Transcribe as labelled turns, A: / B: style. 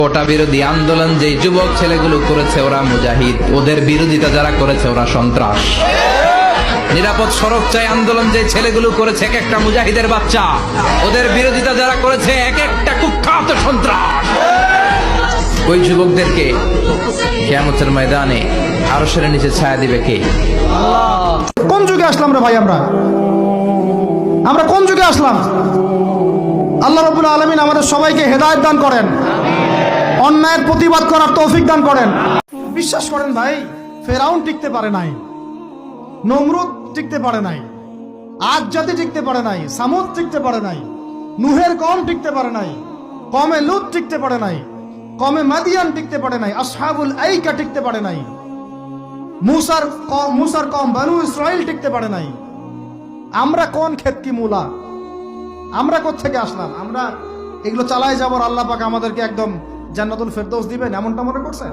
A: কোটা বিরোধী আন্দোলন যে যুবক ছেলেগুলো করেছে ওরা মুজাহিদ, ওদের বিরোধিতা যারা করেছে ওরা সন্ত্রাস। নিরাপদ সড়ক চাই আন্দোলন যে ছেলেগুলো করেছে এক একটা মুজাহিদের বাচ্চা, ওদের বিরোধিতা যারা করেছে এক একটা কুখ্যাত সন্ত্রাস। ওই যুবকদেরকে কিয়ামতের ময়দানে আরশের নিচে ছায়া দিবে কে?
B: কোন যুগে আসলাম রে ভাই? আমরা কোন যুগে আসলাম? আল্লাহ রাব্বুল আলামিন আমাদের সবাইকে হেদায়েত দান করেন, অন্যায়ের প্রতিবাদ করার তৌফিক দান করেন। বিশ্বাস করেন ভাই, ফেরাউন টিকতে পারে নাই, নমরুদ টিকতে পারে নাই, আদ জাতি টিকতে পারে নাই, সামুদ টিকতে পারে নাই, নূহের কওম টিকতে পারে নাই, কওমে লূত টিকতে পারে নাই, কওমে মাদিয়ান টিকতে পারে নাই, আসহাবুল আইকা টিকতে পারে নাই, মুসার কওম বনু ইসরাইল টিকতে পারে নাই। আমরা কোন ক্ষেত কি মূলা? আমরা কোত্থেকে আসলাম? আমরা এগুলো চালায় যাবার আল্লাহ পাক আমাদেরকে একদম জান্নাতুল ফেরদৌস দিবেন এমনটা মনে করছেন?